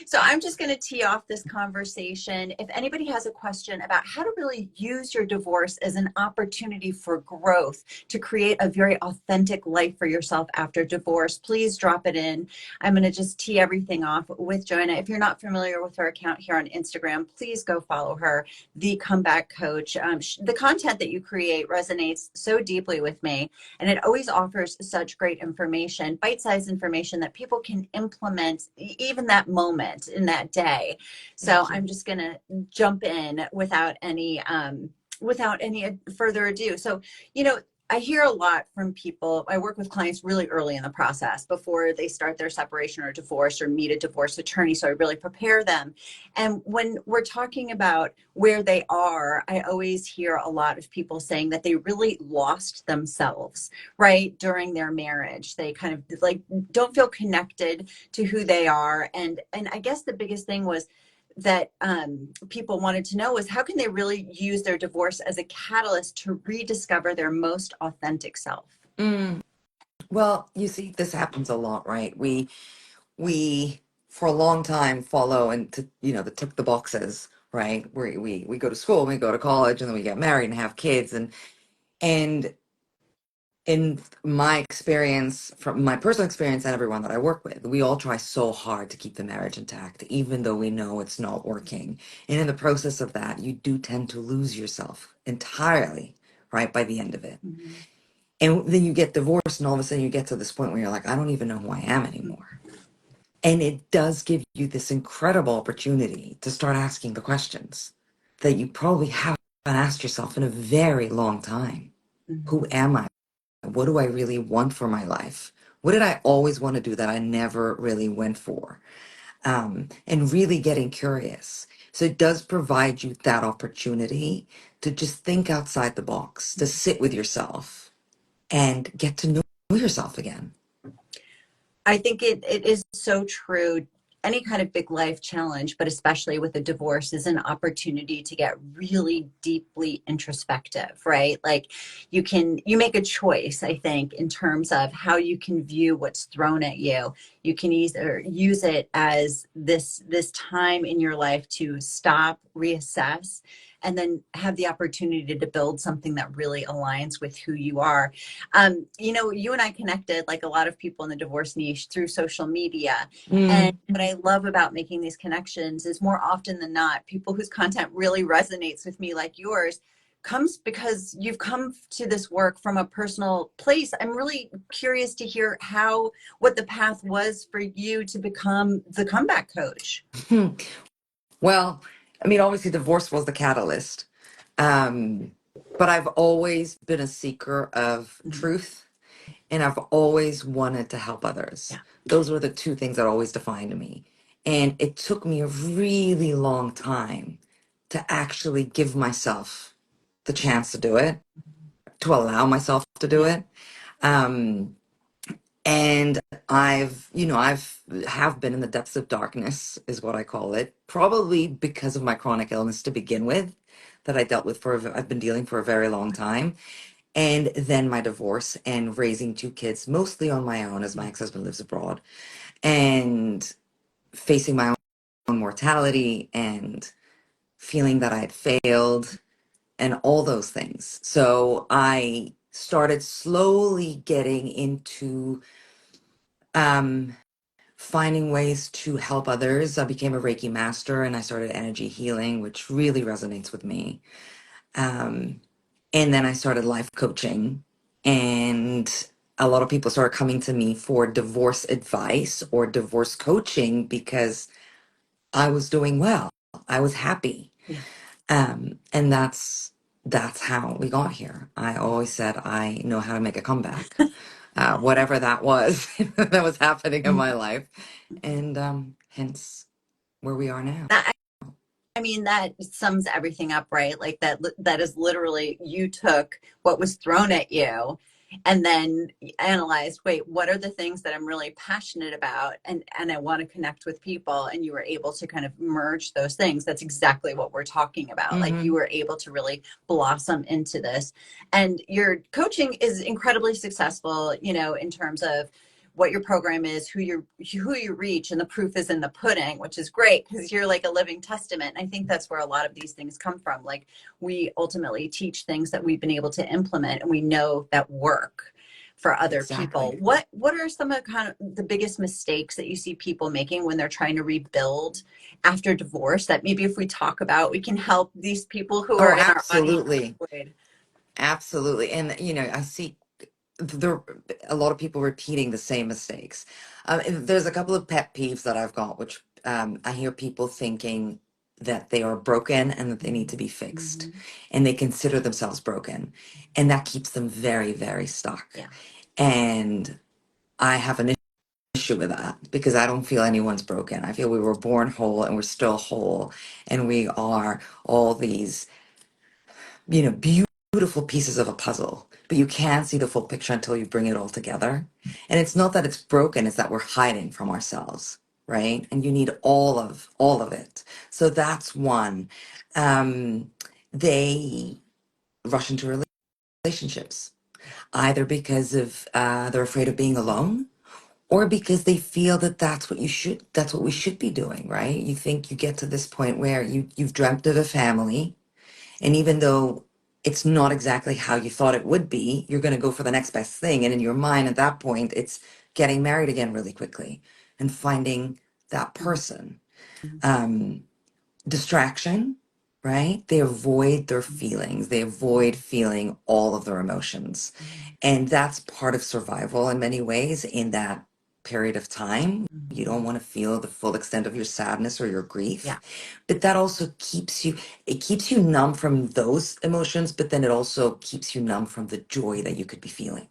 So I'm just going to tee off this conversation. If anybody has a question about how to really use your divorce as an opportunity for growth, to create a very authentic life for yourself after divorce, please drop it in. I'm going to just tee everything off with Joanna. If you're not familiar with her account here on Instagram, please go follow her, The Comeback Coach. The content that you create resonates so deeply with me, and it always offers such great information, bite-sized information that people can implement even that moment in that day. So I'm just going to jump in without any further ado. So, I hear a lot from people. I work with clients really early in the process before they start their separation or divorce or meet a divorce attorney. So I really prepare them. And when we're talking about where they are, I always hear a lot of people saying that they really lost themselves, right, during their marriage. They kind of like don't feel connected to who they are. And I guess the biggest thing was that people wanted to know was how can they really use their divorce as a catalyst to rediscover their most authentic self? Well, you see, this happens a lot, right? We for a long time follow and the tick the boxes, right? We go to school, we go to college, and then we get married and have kids, and in my experience, from my personal experience and everyone that I work with, we all try so hard to keep the marriage intact, even though we know it's not working. And in the process of that, you do tend to lose yourself entirely, right, by the end of it. Mm-hmm. And then you get divorced, and all of a sudden you get to this point where you're like, I don't even know who I am anymore. And it does give you this incredible opportunity to start asking the questions that you probably haven't asked yourself in a very long time. Mm-hmm. Who am I? What do I really want for my life? What did I always want to do that I never really went for? And really getting curious. So it does provide you that opportunity to just think outside the box, to sit with yourself and get to know yourself again. I think it is so true. Any kind of big life challenge, but especially with a divorce, is an opportunity to get really deeply introspective, right? Like you make a choice, I think, in terms of how you can view what's thrown at you. You can either use it as this time in your life to stop, reassess, and then have the opportunity to build something that really aligns with who you are. You and I connected, like a lot of people in the divorce niche, through social media. And what I love about making these connections is more often than not, people whose content really resonates with me, like yours, comes because you've come to this work from a personal place. I'm really curious to hear what the path was for you to become the comeback coach. Well, I mean, obviously, divorce was the catalyst. But I've always been a seeker of truth, and I've always wanted to help others. Yeah. Those were the two things that always defined me. And it took me a really long time to actually give myself the chance to do it, to allow myself to do it. And I've have been in the depths of darkness, is what I call it, probably because of my chronic illness to begin with, that I've been dealing for a very long time. And then my divorce and raising two kids, mostly on my own, as my ex-husband lives abroad, and facing my own mortality and feeling that I had failed and all those things. So I started slowly getting into finding ways to help others. I became a Reiki master and I started energy healing, which really resonates with me. And then I started life coaching, and a lot of people started coming to me for divorce advice or divorce coaching because I was doing well. I was happy. Yeah. And that's how we got here. I always said I know how to make a comeback. Whatever that was that was happening in my life. And hence where we are now. I mean, that sums everything up, right? Like that is literally, you took what was thrown at you and then analyzed, wait, what are the things that I'm really passionate about? And I want to connect with people. And you were able to kind of merge those things. That's exactly what we're talking about. Like you were able to really blossom into this. And your coaching is incredibly successful, in terms of what your program is, who you reach, and the proof is in the pudding, which is great because you're like a living testament. And I think that's where a lot of these things come from. Like we ultimately teach things that we've been able to implement and we know that work for other people. Exactly. What are some of kind of the biggest mistakes that you see people making when they're trying to rebuild after divorce that maybe if we talk about, we can help these people who Oh, are in our audience absolutely. avoid? Absolutely. And, I see there a lot of people repeating the same mistakes. And there's a couple of pet peeves that I've got, which I hear people thinking that they are broken and that they need to be fixed, Mhm. and they consider themselves broken, and that keeps them very, very stuck. Yeah. And I have an issue with that because I don't feel anyone's broken. I feel we were born whole and we're still whole, and we are all these beautiful pieces of a puzzle, but you can't see the full picture until you bring it all together. And it's not that it's broken, it's that we're hiding from ourselves, right? And you need all of it. So that's one. Um, they rush into relationships either because of they're afraid of being alone or because they feel that that's what we should be doing, right? You think you get to this point where you've dreamt of a family, and even though it's not exactly how you thought it would be, you're going to go for the next best thing. And in your mind, at that point, it's getting married again really quickly and finding that person. Um, Distraction, right? They avoid their feelings, they avoid feeling all of their emotions. And that's part of survival in many ways in that period of time. You don't want to feel the full extent of your sadness or your grief, Yeah. but that also keeps you numb from those emotions, but then it also keeps you numb from the joy that you could be feeling,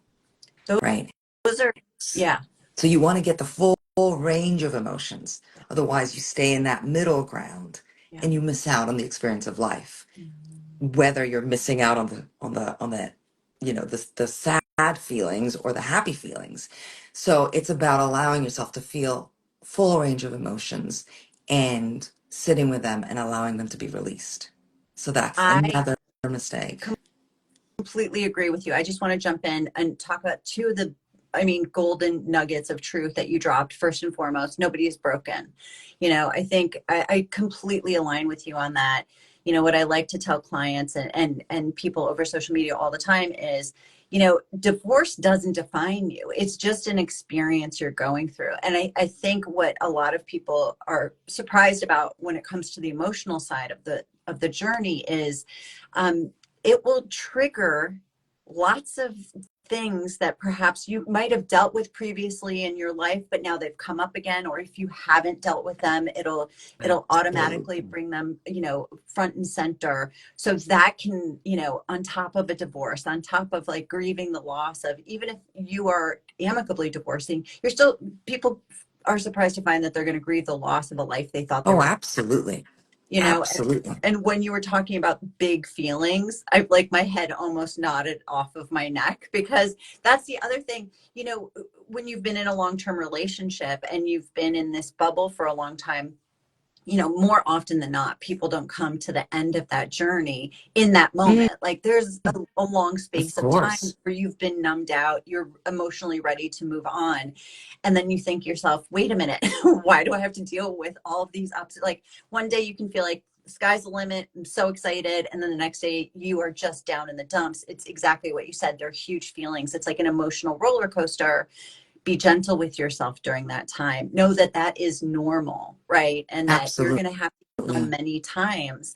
Those, right? those are, yeah. So you want to get the full range of emotions. Otherwise, you stay in that middle ground Yeah. and you miss out on the experience of life. Mhm. Whether you're missing out on the the sad feelings or the happy feelings. So it's about allowing yourself to feel full range of emotions and sitting with them and allowing them to be released. So that's I another mistake. completely agree with you. I just want to jump in and talk about two of the, I mean, golden nuggets of truth that you dropped. First and foremost, nobody is broken. I think I completely align with you on that. What I like to tell clients and people over social media all the time is, divorce doesn't define you. It's just an experience you're going through. And I think what a lot of people are surprised about when it comes to the emotional side of the journey is um, it will trigger lots of things that perhaps you might have dealt with previously in your life, but now they've come up again. Or if you haven't dealt with them, it'll automatically Absolutely. bring them, front and center. So that can, on top of a divorce, on top of like grieving the loss of, even if you are amicably divorcing, you're still, people are surprised to find that they're going to grieve the loss of a life they thought they Oh, were, absolutely. you know Absolutely. and when you were talking about big feelings, I like my head almost nodded off of my neck because that's the other thing, when you've been in a long-term relationship and you've been in this bubble for a long time, more often than not, people don't come to the end of that journey in that Mm, moment. Like there's a long of space of time course. where you've been numbed out, you're emotionally ready to move on. And then you think to yourself, wait a minute, why do I have to deal with all of these ups? Like one day you can feel like sky's the limit, I'm so excited. And then the next day you are just down in the dumps. It's exactly what you said. They're huge feelings. It's like an emotional roller coaster. Be gentle with yourself during that time. Know that that is normal, right? And that you're Absolutely. going to have to fail many times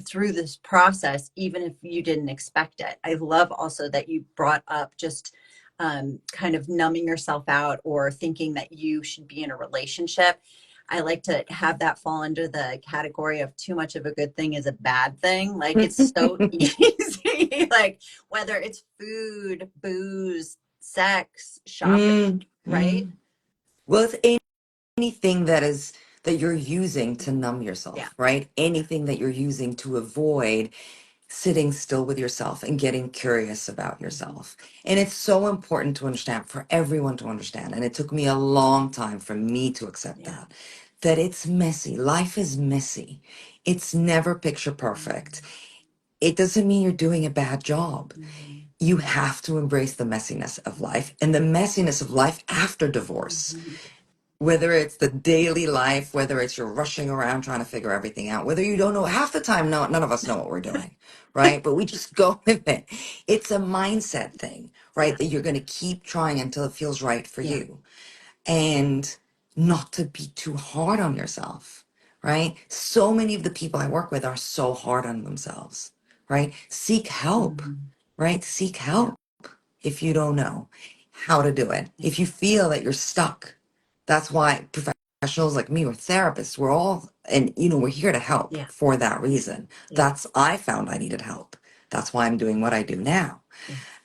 through this process, even if you didn't expect it. I love also that you brought up just kind of numbing yourself out or thinking that you should be in a relationship. I like to have that fall under the category of too much of a good thing is a bad thing. Like it's so easy, like whether it's food, booze, sex, shopping, Mm, right? mm. Well, it's anything that you're using to numb Yeah. yourself, right? Anything that you're using to avoid sitting still with yourself and getting curious about Mhm. yourself. And it's so important to understand, for everyone to understand. And it took me a long time for me to accept Yeah. that it's messy. Life is messy. It's never picture perfect. Mhm. It doesn't mean you're doing a bad job. you have to embrace the messiness of life and the messiness of life after divorce. Mhm. Whether it's the daily life, whether it's you're rushing around trying to figure everything out, whether you don't know half the time, no, none of us know what we're doing, right? But we just go with it. It's a mindset thing, right? Yeah. That you're going to keep trying until it feels right for Yeah. you, and not to be too hard on yourself, right? So many of the people I work with are so hard on themselves, right? Seek help, Mhm. right? Seek Yeah. help if you don't know how to do it. Yeah. If you feel that you're stuck, that's why professionals like me or therapists, we're all, and we're here to help Yeah. for that reason. Yeah. I found I needed help. That's why I'm doing what I do now.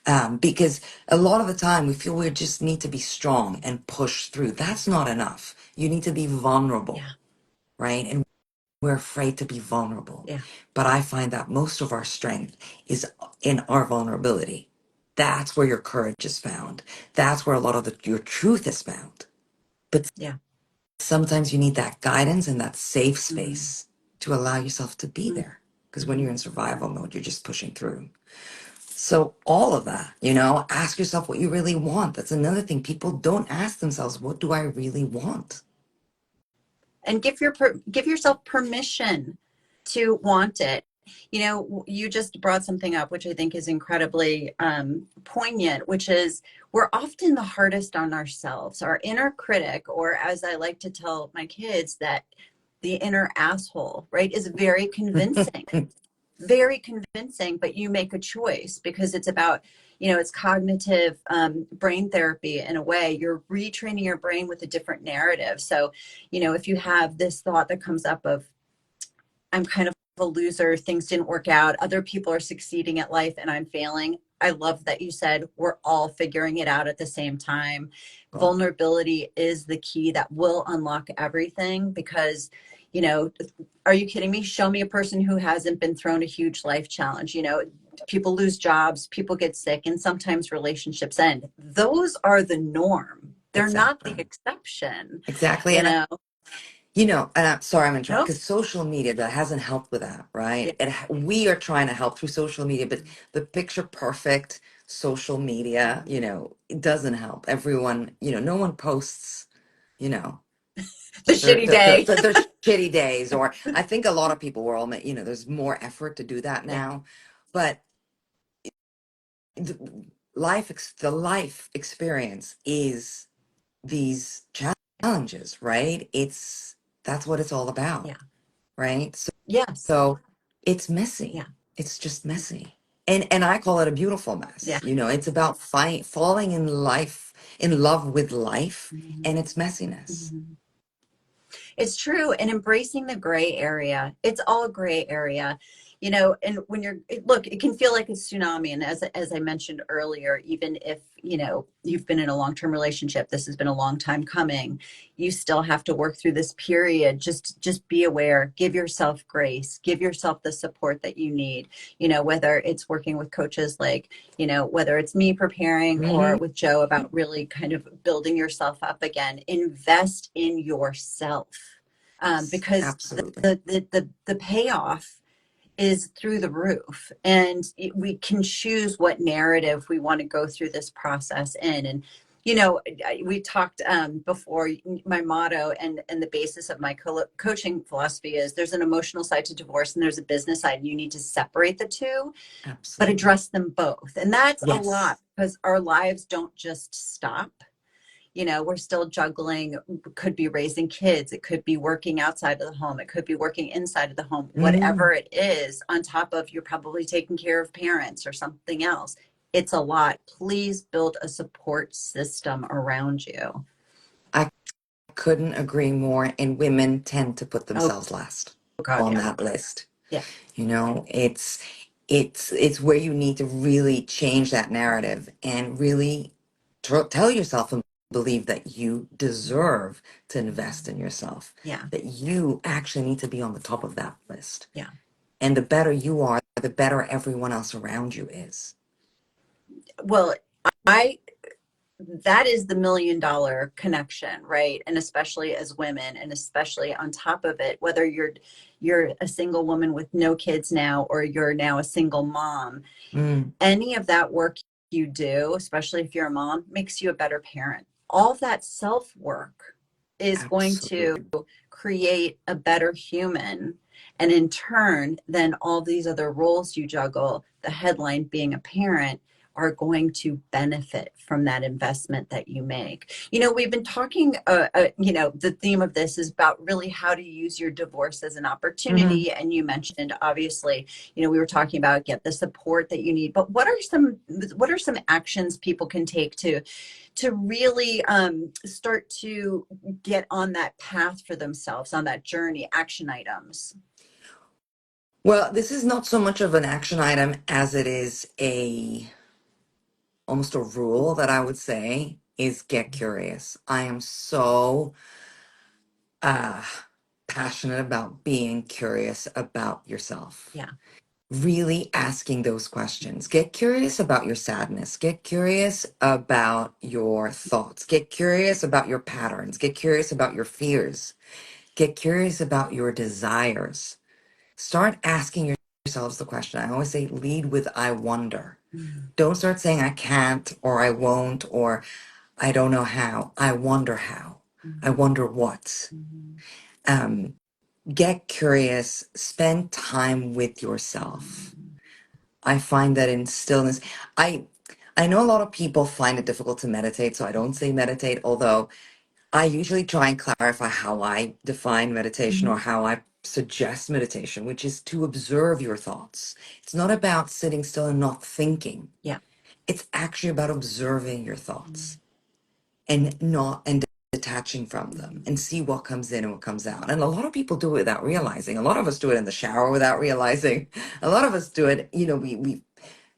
Yeah. Because a lot of the time we feel we just need to be strong and push through. That's not enough. You need to be vulnerable, Yeah. right? And we're afraid to be vulnerable. Yeah. But I find that most of our strength is in our vulnerability. That's where your courage is found. That's where a lot of your truth is found. But Yeah. sometimes you need that guidance and that safe Mhm. space to allow yourself to be there. Because when you're Mhm. in survival mode, you're just pushing through. So all of that, ask yourself what you really want. That's another thing. People don't ask themselves, what do I really want? And give yourself permission to want it. You just brought something up which I think is incredibly poignant, which is we're often the hardest on ourselves. Our inner critic, or as I like to tell my kids, that the inner asshole, right, is very convincing, very convincing, but you make a choice because it's about, it's cognitive brain therapy. In a way, you're retraining your brain with a different narrative. So if you have this thought that comes up of, I'm kind of a loser, things didn't work out, other people are succeeding at life and I'm failing. I love that you said we're all figuring it out at the same time. Well, Vulnerability is the key that will unlock everything because, you know, are you kidding me? Show me a person who hasn't been thrown a huge life challenge. People lose jobs, people get sick, and sometimes relationships end. Those are the norm. They're not the exactly. exception, Exactly. you And know? and I'm sorry, I'm interrupting Nope. because social media that hasn't helped with that, Yeah. right? We are trying to help through social media, but the picture perfect social media, it doesn't help. Everyone, no one posts, you know, The shitty day. their shitty days, or I think a lot of people were all, there's more effort to do that Yeah. now, but the the life experience is these challenges, right? That's what it's all about, Yeah. right? Yes. So it's messy. Yeah. It's just messy. And I call it a beautiful Yeah. mess. It's about falling in love with life and Mhm. its messiness. Mhm. It's true. And embracing the gray area. It's all gray area. And when look, it can feel like a tsunami. And as I mentioned earlier, even if, you've been in a long-term relationship, this has been a long time coming, you still have to work through this period. Just be aware, give yourself grace, give yourself the support that you need, whether it's working with coaches like, whether it's me preparing or Hmm. with Joe about really kind of building yourself up again, invest in yourself. Yes, Because absolutely. the payoff is through the roof, and we can choose what narrative we want to go through this process in. And we talked before. My motto and the basis of my coaching philosophy is there's an emotional side to divorce and there's a business side. You need to separate the two, but Absolutely. address them both. And that's a lot Yes. because our lives don't just stop. We're still juggling, could be raising kids, it could be working outside of the home, it could be working inside of the home, Hmm. whatever it is, on top of you're probably taking care of parents or something else. It's a lot. Please build a support system around you. I couldn't agree more. And women tend to put Oh, themselves last God, on yeah. that list. Yeah. It's where you need to really change that narrative and really tell yourself and believe that you deserve to invest in yourself, Yeah. that you actually need to be on the top of that list. Yeah. And the better you are, the better everyone else around you is. Well, I that is the $1 million connection, right? And especially as women, and especially on top of it, whether you're a single woman with no kids now, or you're now a single mom, Mm, any of that work you do, especially if you're a mom, makes you a better parent. All that self work is going to absolutely. create a better human. And in turn, then all these other roles you juggle, the headline being a parent, are going to benefit from that investment that you make. We've been talking, the theme of this is about really how to use your divorce as an Mhm. opportunity. And you mentioned, obviously, we were talking about get the support that you need, but what are some actions people can take to really start to get on that path for themselves, on that journey, action items? Well, this is not so much of an action item as it is a almost a rule that I would say is get curious. I am so uh passionate about being curious about yourself. Yeah. Really asking those questions. Get curious about your sadness. Get curious about your thoughts. Get curious about your patterns. Get curious about your fears. Get curious about your desires. Start asking yourselves the question. I always say, lead with I wonder. Mm-hmm. Don't start saying I can't or I won't or I don't know how. I wonder how. I wonder what. Mm-hmm. Um, get curious. Spend time with yourself. I find that in stillness, I I know a lot of people find it difficult to meditate, so I don't say meditate, although I usually try and clarify how I define meditation or Mm-hmm. how I suggest meditation, which is to observe your thoughts. It's not about sitting still and not thinking. Yeah. It's actually about observing your thoughts and not and detaching from them and see what comes in and what comes out. And a lot of people do it without realizing. A lot of us do it in the shower without realizing. A lot of us do it, we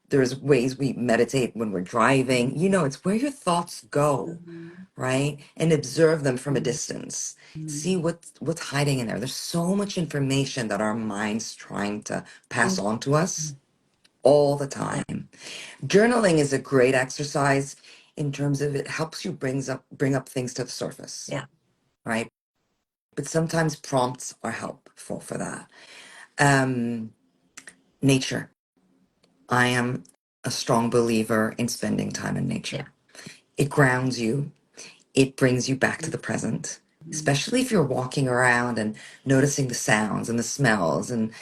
there's ways we meditate when we're driving. It's where your thoughts go, Mm-hmm. right? And observe them from a distance. See what's hiding in there. There's so much information that our mind's trying to pass on to us all the Yeah. time. Journaling is a great exercise in terms of it helps you bring up things to the surface, Yeah. right? But sometimes prompts are helpful for that. Um, nature. I am a strong believer in spending time in Yeah. nature. It grounds you, it brings you back to the present, especially if you're walking around and noticing the sounds and the smells and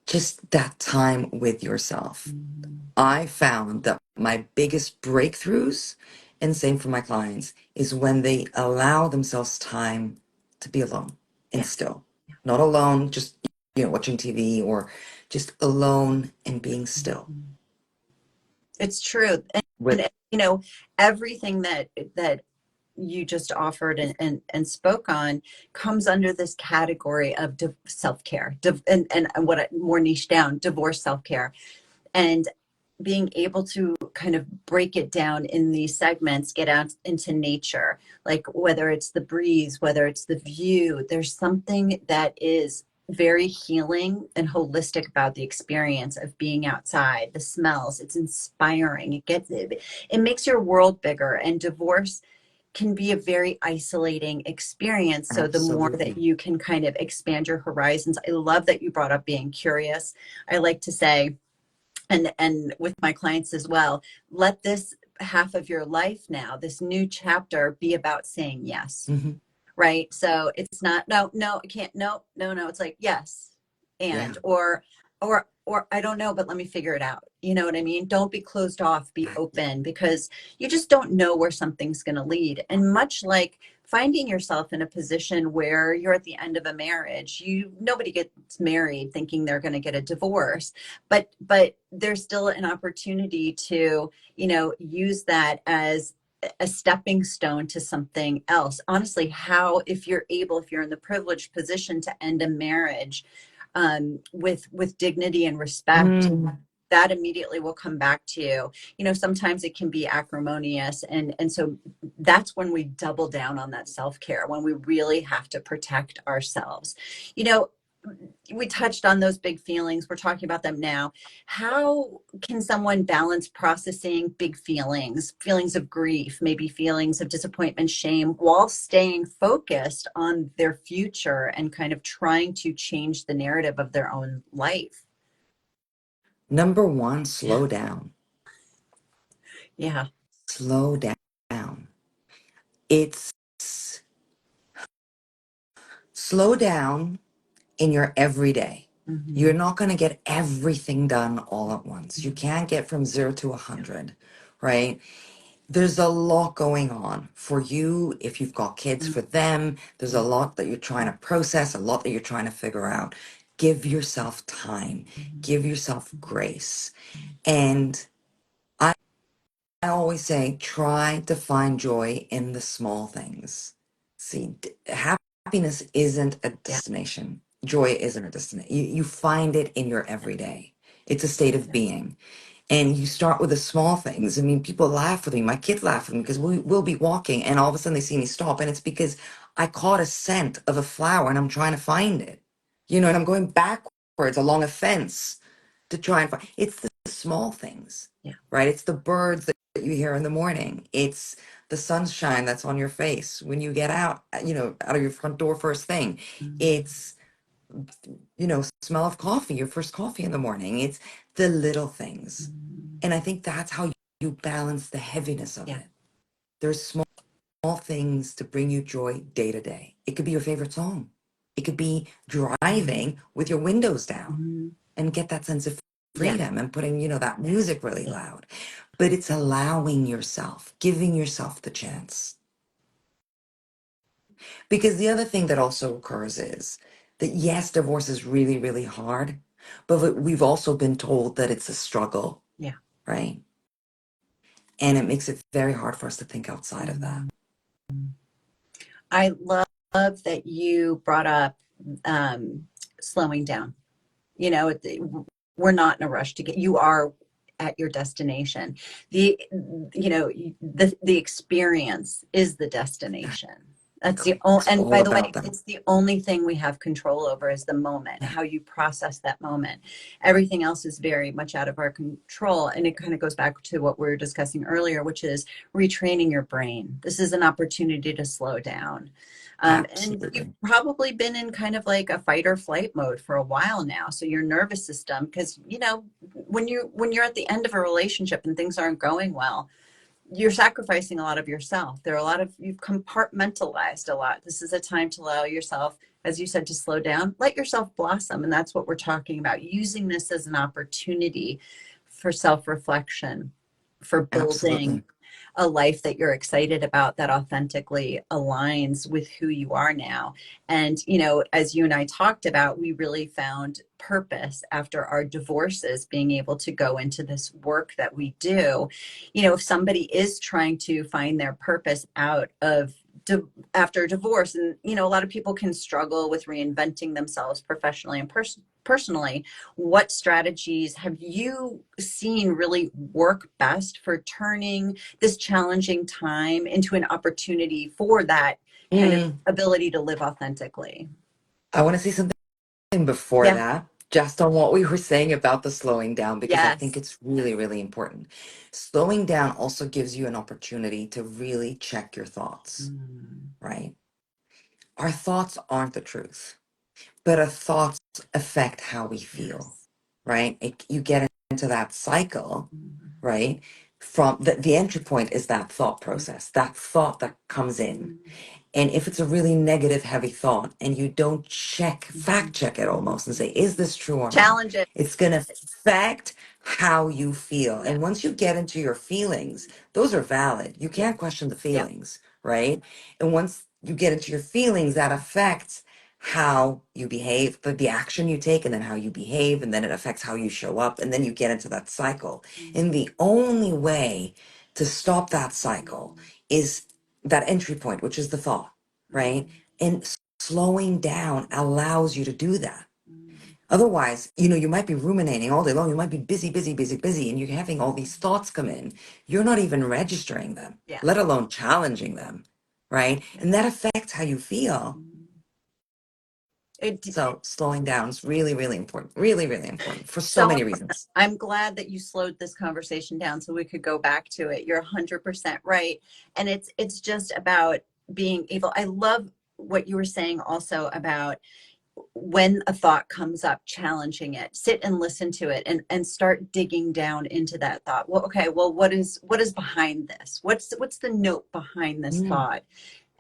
just that time with yourself. Mm-hmm. I found that my biggest breakthroughs, and same for my clients, is when they allow themselves time to be alone and Yeah. still. Not alone, just watching TV or just alone and being still. It's true. With And everything that you just offered and spoke on comes under this category of self-care, and what more niche down, divorce self-care. And being able to kind of break it down in these segments, get out into nature, like whether it's the breeze, whether it's the view, there's something that is very healing and holistic about the experience of being outside. The smells, it's inspiring. It makes your world bigger. And divorce can be a very isolating experience. So the more that absolutely. you can kind of expand your horizons, I love that you brought up being curious. I like to say, and with my clients as well, let this half of your life now, this new chapter, be about saying yes. Hmm. Right? So it's not no, no, I can't, no, no, no. It's like yes, Yeah, and or I don't know, but let me figure it out. You know what I mean? Don't be closed off, be exactly. open, because you just don't know where something's going to lead. And much like finding yourself in a position where you're at the end of a marriage, nobody gets married thinking they're going to get a divorce, but there's still an opportunity to use that as a stepping stone to something else. Honestly, how, if you're in the privileged position to end a marriage with dignity and respect, Mm, that immediately will come back to you. Sometimes it can be acrimonious, and so that's when we double down on that self-care, when we really have to protect ourselves. you know we touched on those big feelings. We're talking about them now. How can someone balance processing big feelings, feelings of grief, maybe feelings of disappointment, shame, while staying focused on their future and kind of trying to change the narrative of their own life? Number one, Yeah. slow down. Yeah. Slow down. It's slow down in your everyday. You're Hmm. not going to get everything done all at once. You can't get from 0 to 100, right? There's a lot going on for you. If you've got kids, for them, there's a lot that you're trying to process, a lot that you're trying to figure out. Give yourself time, give yourself grace. And I always say, try to find joy in the small things. See, happiness isn't a Yeah. destination. Joy isn't a destination. You find it in your everyday. It's a state of being. And you start with the small things. I mean, people laugh with me. My kids laugh with me because we'll be walking and all of a sudden they see me stop. And it's because I caught a scent of a flower and I'm trying to find it. You know, and I'm going backwards along a fence to try and find it's the small things, Yeah. right? It's the birds that you hear in the morning. It's the sunshine that's on your face when you get out, out of your front door first thing. Mhm. It's, smell of coffee, your first coffee in the morning. It's the little things. Mhm. And I think that's how you balance the heaviness of Yeah. it. There's small things to bring you joy day to day. It could be your favorite song. It could be driving with your windows down Mhm. and get that sense of Yeah. freedom and putting, that music really Yeah. loud. But it's allowing yourself, giving yourself the chance. Because the other thing that also occurs is that yes, divorce is really, really hard, but we've also been told that it's a struggle, Yeah. right? And it makes it very hard for us to think outside of that. Mhm. I love that you brought up um, slowing down. You know, we're not in a rush to get, you are at your destination. The, the experience is the destination. That's the Exactly. only, It's and all by the about way, them. it's the only thing we have control over is the moment, Yeah, how you process that moment. Everything else is very much out of our control. And it kind of goes back to what we were discussing earlier, which is retraining your brain. This is an opportunity to slow down. And you've absolutely. probably been in kind of like a fight or flight mode for a while now. So your nervous system, because when you're at the end of a relationship and things aren't going well, you're sacrificing a lot of yourself. There are a lot of you've compartmentalized a lot. This is a time to allow yourself, as you said, to slow down, let yourself blossom. And that's what we're talking about, using this as an opportunity for self-reflection, for building Absolutely. a life that you're excited about that authentically aligns with who you are now. And, as you and I talked about, we really found purpose after our divorces, being able to go into this work that we do. If somebody is trying to find their purpose out of after divorce, and a lot of people can struggle with reinventing themselves professionally and personally, what strategies have you seen really work best for turning this challenging time into an opportunity for that kind of Mm, ability to live authentically? I want to say something before Yeah. that, just on what we were saying about the slowing down, because I think Yes. it's really, really important. Slowing down also gives you an opportunity to really check your thoughts, Mm. right? Our thoughts aren't the truth, but our thoughts affect how we feel, Yes. right? You get into that cycle, Mm. right? From the entry point is that thought process, that thought that comes in. Mm. And if it's a really negative, heavy thought, and you don't Mhm. fact check it almost and say, is this true or not? Challenge it. It's going to affect how you feel. Yeah. And once you get into your feelings, those are valid. You Yeah. can't question the Yeah. feelings, right? And once you get into your feelings, that affects how you behave, but the action you take, and then how you behave, and then it affects how you show up. And then you get into that cycle. And the only way to stop that cycle is that entry point, which is the thought, right? And slowing down allows you to do that. Otherwise, you might be ruminating all day long. You might be busy, busy, busy, busy, and you're having all these thoughts come in. You're not even registering them, Yeah. let alone challenging them, right? Yeah. And that affects how you feel. It, So slowing down is really, really important. Really, really important for so so many reasons. I'm glad that you slowed this conversation down so we could go back to it. You're 100% right. And it's just about being able, I love what you were saying also about when a thought comes up, challenging it, sit and listen to it and start digging down into that thought. Well, okay, well, what is behind this? What's the note behind this Mm, thought?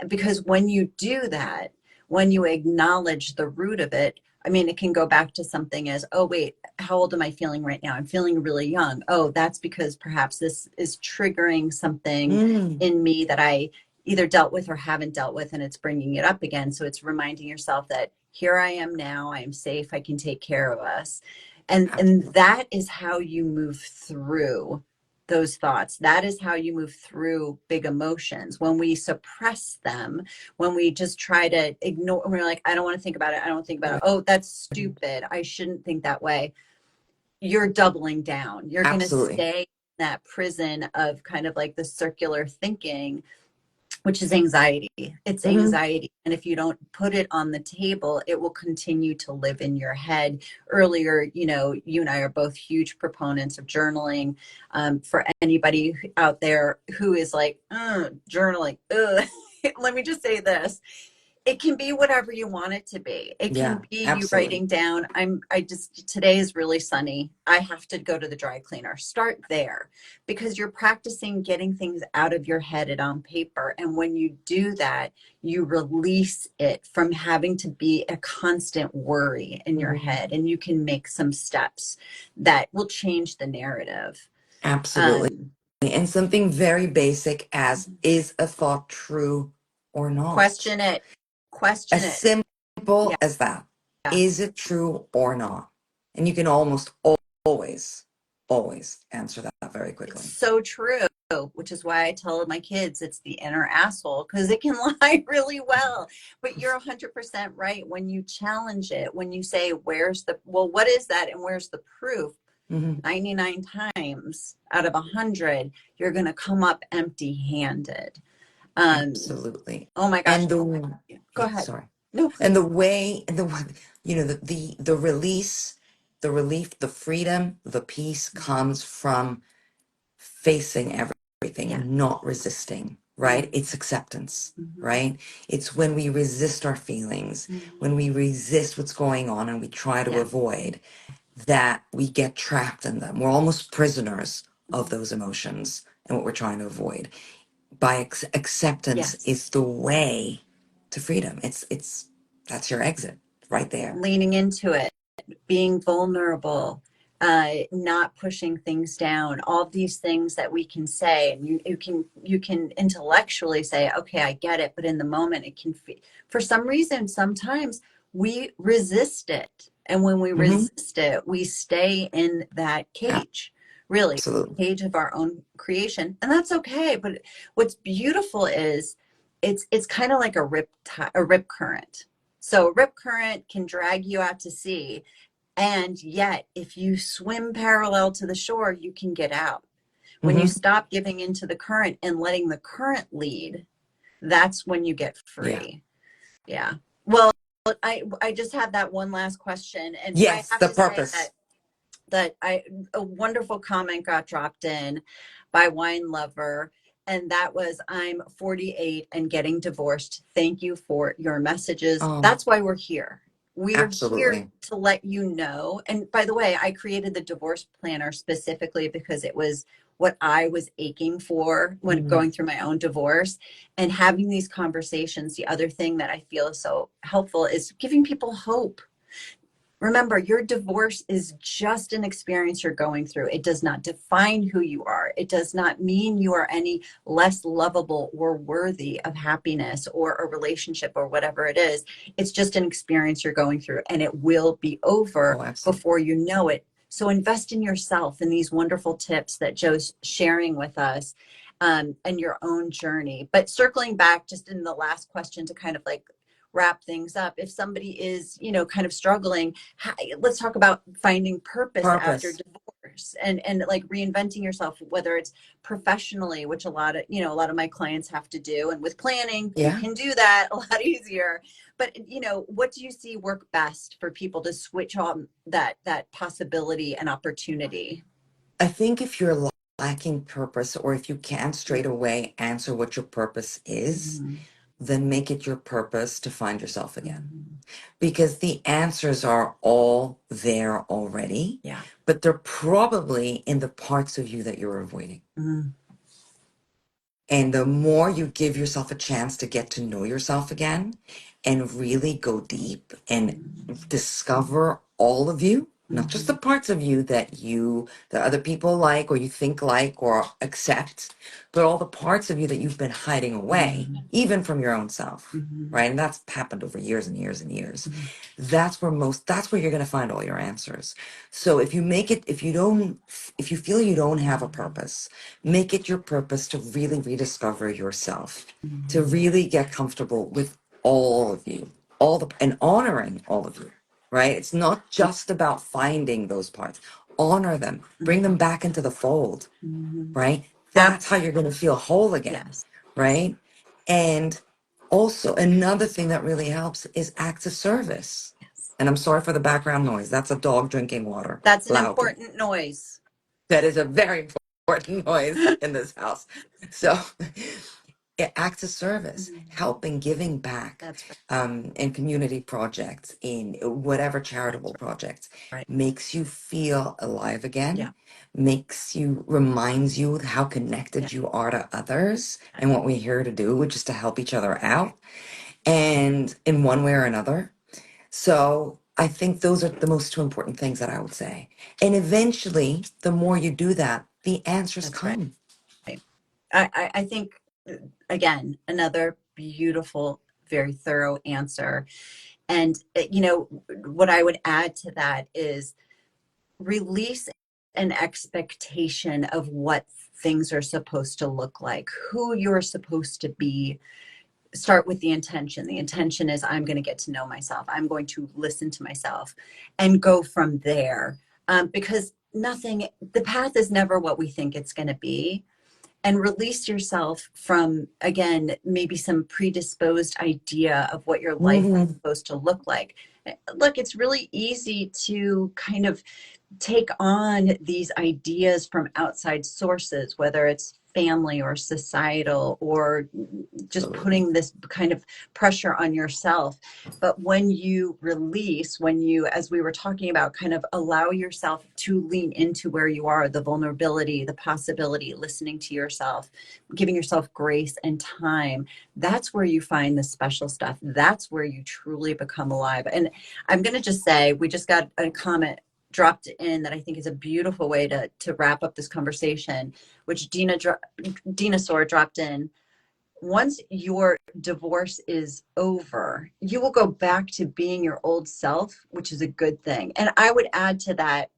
Because when you do that, when you acknowledge the root of it, I mean, it can go back to something as, oh, wait, how old am I feeling right now? I'm feeling really young. Oh, that's because perhaps this is triggering something mm, in me that I either dealt with or haven't dealt with, and it's bringing it up again. So it's reminding yourself that here I am now, I am safe, I can take care of us. And absolutely. that is how you move through those thoughts. That is how you move through big emotions. When we suppress them, when we just try to ignore, we're like, I don't want to think about it. I don't think about it. Oh, that's stupid. I shouldn't think that way. You're doubling down. You're going to Absolutely. stay in that prison of kind of like the circular thinking, which is anxiety. It's Hmm. anxiety. And if you don't put it on the table, it will continue to live in your head. Earlier, you and I are both huge proponents of journaling. For anybody out there who is like, journaling, let me just say this. It can be whatever you want it to be. It can Yeah, be you absolutely. writing down, today is really sunny. I have to go to the dry cleaner. Start there because you're practicing getting things out of your head and on paper. And when you do that, you release it from having to be a constant worry in your Mhm. head. And you can make some steps that will change the narrative. Absolutely. Um, And something very basic as, is a thought true or not? question it, question As it. simple Yeah. as that. Is it true or not? And you can almost always, always answer that very It's quickly. so true, which is why I tell my kids it's the inner asshole because it can lie really well. But you're 100% right. When you challenge it, when you say, what is that? And where's the proof? Hmm. 99 times out of 100, you're going to come up empty handed. Absolutely. Oh my gosh. And the, Go yeah, ahead. sorry. No, And please. the way, the release, the relief, the freedom, the peace comes from facing everything Yeah. and not resisting, right? It's acceptance, Mm-hmm. right? It's when we resist our feelings, when Mm-hmm. we resist what's going on and we try to Yeah. avoid, that we get trapped in them. We're almost prisoners of Mm-hmm. those emotions and what we're trying to avoid. By acceptance Yes. is the way to freedom. It's that's your exit right there. Leaning into it, being vulnerable, not pushing things down, all these things that we can say, and you can intellectually say, okay, I get it, but in the moment, it can for some reason, sometimes we resist it, and when we Hmm. resist it, we stay in that cage, really, Absolutely. cage of our own creation, and that's okay. But what's beautiful is it's kind of like a rip current. So a rip current can drag you out to sea, and yet, if you swim parallel to the shore, you can get out. When you Hmm. stop giving into the current and letting the current lead, that's when you get Yeah. free. Yeah. Well, I just had that one last question, and I Yes, have the to say purpose. that a wonderful comment got dropped in by Wine Lover, and that was, I'm 48 and getting divorced. Thank you for your messages. Oh, That's why we're here. We are here absolutely. to let you know. And by the way, I created the divorce planner specifically because it was what I was aching for when Mhm. going through my own divorce and having these conversations. The other thing that I feel is so helpful is giving people hope. Remember, your divorce is just an experience you're going through. It does not define who you are. It does not mean you are any less lovable or worthy of happiness or a relationship or whatever it is. It's just an experience you're going through, and it will be over Oh, absolutely. before you know it. So invest in yourself and these wonderful tips that Joe's sharing with us, and your own journey. But circling back just in the last question to kind of like wrap things up, if somebody is, kind of struggling, let's talk about finding purpose after Purpose. divorce. course, and like reinventing yourself, whether it's professionally, which a lot of my clients have to do, and with planning you Yeah. can do that a lot easier. But what do you see work best for people to switch on that possibility and opportunity? I think if you're lacking purpose, or if you can't straight away answer what your purpose is, Mhm. then make it your purpose to find yourself again. Mhm. Because the answers are all there already, Yeah. but they're probably in the parts of you that you're avoiding. Mhm. And the more you give yourself a chance to get to know yourself again and really go deep and discover all of you, not just the Mhm. parts of you that other people like or you think like or accept, but all the parts of you that you've been hiding away, Mhm. even from your own self. Mhm. Right. And that's happened over years and years and years. Mhm. That's where you're going to find all your answers. So if you feel you don't have a purpose, make it your purpose to really rediscover yourself, to Mhm. really get comfortable with all of you, and honoring all of you, right? It's not just about finding those parts. Honor them, bring them back into the fold, Mhm. right? Ab- That's how you're going to feel whole again, yes. right? And also, another thing that really helps is acts of service. Yes. And I'm sorry for the background noise. That's a dog drinking water That's an loudly. important noise. That is a very important noise in this house. So, it acts of service, Mhm. helping, giving back, That's right. in community projects, in whatever That's charitable projects, right. makes you feel alive Yeah. again, reminds you how Yeah. connected you are to others and what we're here to do, which is to help each other out, and in one way or another. So I think those are the most two important things that I would say. And eventually, the more you do that, the answers That's right. come. I think, again, another beautiful, very thorough answer. And what I would add to that is release an expectation of what things are supposed to look like, who you're supposed to be. Start with the intention. The intention is, I'm going to get to know myself. I'm going to listen to myself and go from there. Because the path is never what we think it's going to be. And release yourself from, again, maybe some predisposed idea of what your life is Hmm. supposed to look like. Look, it's really easy to kind of take on these ideas from outside sources, whether it's family or societal, or just Absolutely. putting this kind of pressure on yourself. But when you release, when you, as we were talking about, kind of allow yourself to lean into where you are, the vulnerability, the possibility, listening to yourself, giving yourself grace and time, that's where you find the special stuff. That's where you truly become alive. And I'm going to just say, we just got a comment dropped in that I think is a beautiful way to wrap up this conversation, which Dina Sore dropped in. Once your divorce is over, you will go back to being your old self, which is a good thing. And I would add to that,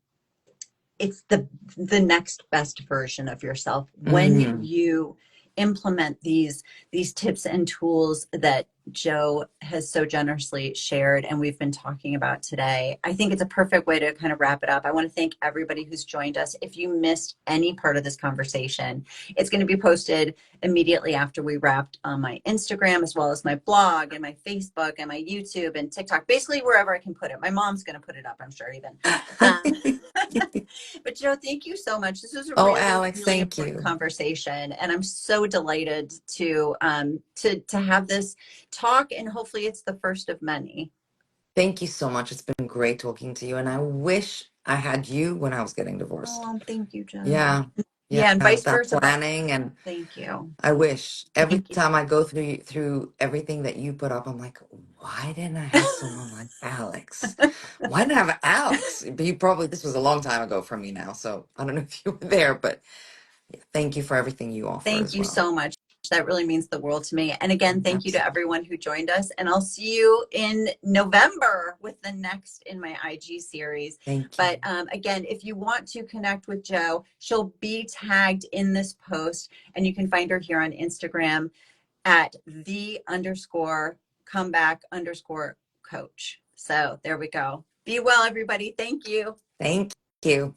it's the next best version of yourself when Mm. you implement these tips and tools that Jo has so generously shared and we've been talking about today. I think it's a perfect way to kind of wrap it up. I want to thank everybody who's joined us. If you missed any part of this conversation, it's going to be posted immediately after we wrapped on my Instagram, as well as my blog and my Facebook and my YouTube and TikTok, basically wherever I can put it. My mom's going to put it up, I'm sure, even. But Jo, thank you so much. This was a Oh, really, Alex, really thank important you. conversation, and I'm so delighted to have this talk. And hopefully, it's the first of many. Thank you so much. It's been great talking to you. And I wish I had you when I was getting divorced. Oh, thank you, Jo. Yeah. Yeah. Yeah, and vice That versa. planning, and Thank you. I wish every Thank you. time I go through everything that you put up, I'm like, why didn't I have someone like Alex? Why didn't I have Alex? But this was a long time ago for me now. So I don't know if you were there, but yeah, thank you for everything you offer Thank as you well. so much. That really means the world to me. And again, thank you to Absolutely. everyone who joined us. And I'll see you in November with the next in my IG series. Thank you. But again, if you want to connect with Jo, she'll be tagged in this post. And you can find her here on Instagram at _comeback_coach. So there we go. Be well, everybody. Thank you. Thank you.